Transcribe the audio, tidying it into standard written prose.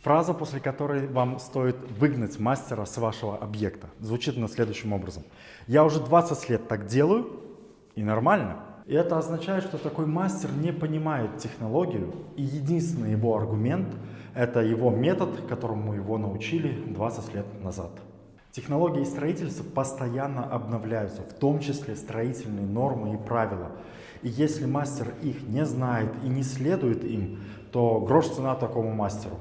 Фраза, после которой вам стоит выгнать мастера с вашего объекта, звучит на следующим образом. Я уже 20 лет так делаю, и нормально. И это означает, что такой мастер не понимает технологию, и единственный его аргумент – это его метод, которому его научили 20 лет назад. Технологии строительства постоянно обновляются, в том числе строительные нормы и правила. И если мастер их не знает и не следует им, то грош цена такому мастеру.